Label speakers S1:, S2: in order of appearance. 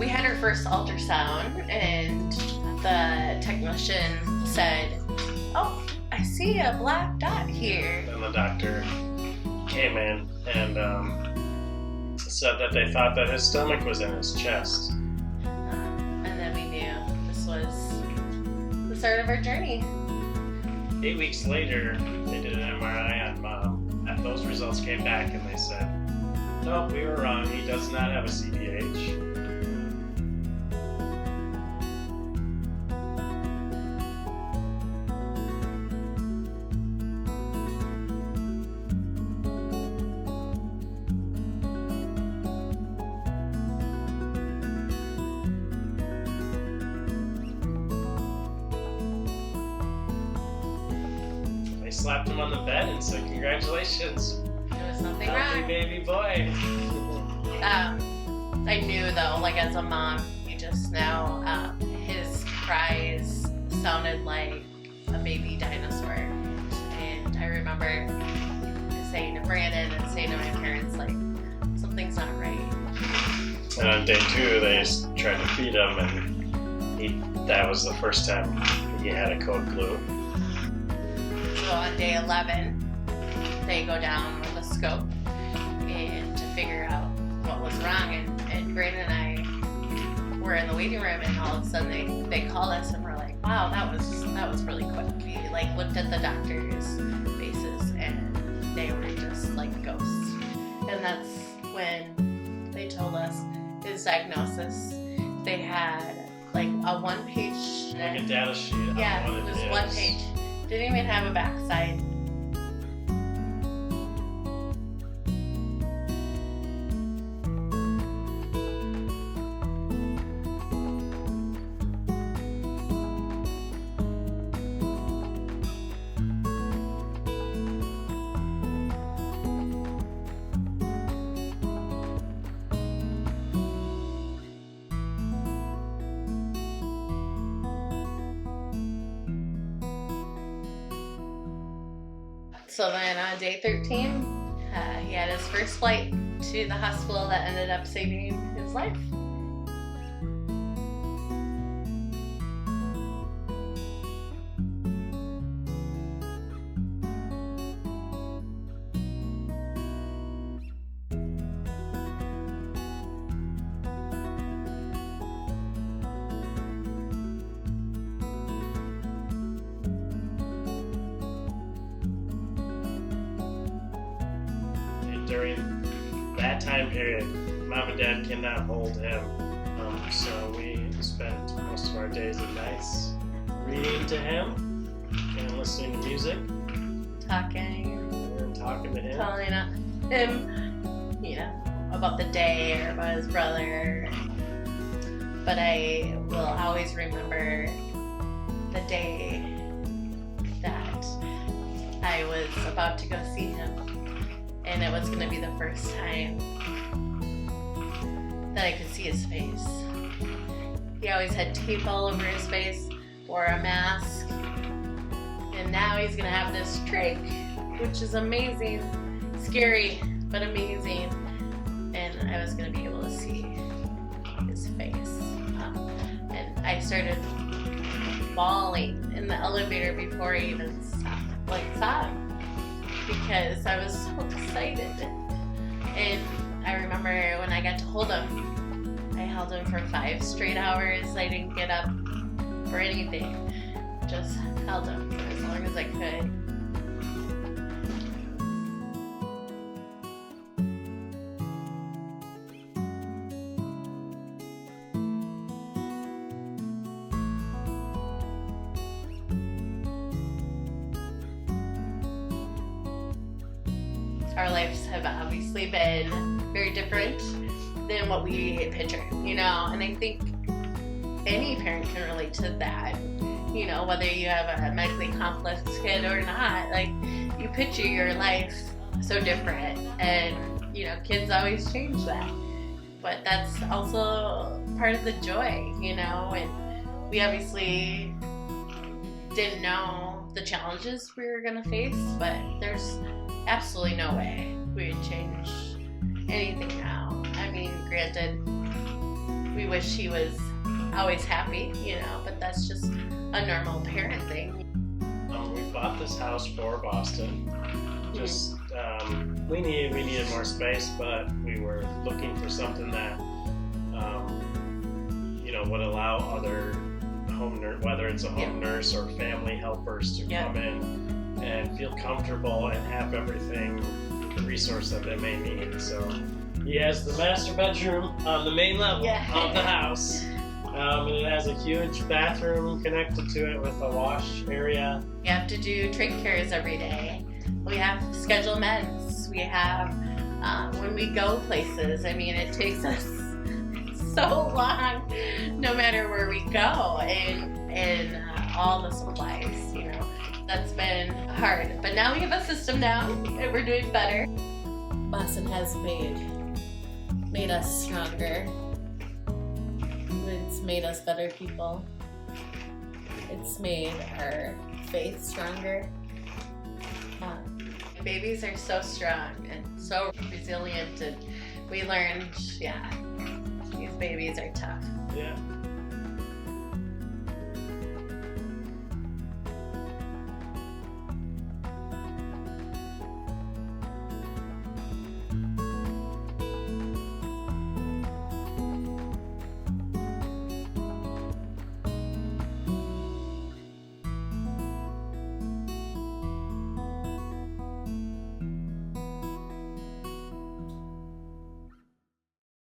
S1: We had our first ultrasound, and the technician said, "Oh, I see a black dot here."
S2: And the doctor came in and said that they thought that his stomach was in his chest.
S1: And then we knew this was the start of our journey.
S2: 8 weeks later, they did an MRI on Mom. And those results came back and they said, "Nope, we were wrong. He does not have a CDH." They slapped him on the bed and said, "Congratulations.
S1: There was nothing
S2: Happy
S1: wrong.
S2: baby boy."
S1: I knew though, like as a mom, you just know his cries sounded like a baby dinosaur. And I remember saying to Brandon and saying to my parents, like, something's not right.
S2: And on day 2, they tried to feed him, and that was the first time he had a code blue.
S1: So on day 11, they go down with a scope and to figure out what was wrong. And Brandon and I were in the waiting room, and all of a sudden they called us and we're like, "Wow, that was really quick." We like looked at the doctors' faces and they were just like ghosts. And that's when they told us his diagnosis. They had like a 1-page,
S2: Like a data sheet.
S1: yeah,
S2: on
S1: it
S2: what
S1: was
S2: is.
S1: 1 page. Didn't even have a backside. So then on day 13, he had his first flight to the hospital that ended up saving his life.
S2: During that time period, Mom and Dad cannot hold him. So we spent most of our days and nights reading to him and listening to music
S1: Talking,
S2: and talking to him.
S1: telling him, you know, about the day or about his brother. But I will always remember the day that I was about to go see him. And it was going to be the first time that I could see his face. He always had tape all over his face, wore a mask, and now he's going to have this trach, which is amazing, scary, but amazing. And I was going to be able to see his face. And I started bawling in the elevator before I even saw him. Because I was so excited. And I remember when I got to hold him, I held him for 5 straight hours. I didn't get up for anything. Just held him for as long as I could. Our lives have obviously been very different than what we pictured, you know, and I think any parent can relate to that, you know, whether you have a medically complex kid or not. Like, you picture your life so different, and, you know, kids always change that, but that's also part of the joy, you know, and we obviously didn't know the challenges we were going to face, but there's absolutely no way we would change anything now. I mean, granted, we wish he was always happy, you know, but that's just a normal parent thing.
S2: We bought this house for Boston. Just we needed more space, but we were looking for something that you know, would allow other home nurse, whether it's a home nurse or family helpers, to come in and feel comfortable and have everything, the resource that they may need. So he has the master bedroom on the main level of the house. And it has a huge bathroom connected to it with a wash area.
S1: We have to do trach cares every day. We have scheduled meds. We have, when we go places, I mean, it takes us so long, no matter where we go, and all the supplies, you know. That's been hard. But now we have a system down, and we're doing better. Boston has made us stronger. It's made us better people. It's made our faith stronger. Babies are so strong and so resilient, and we learned, these babies are tough.
S2: Yeah.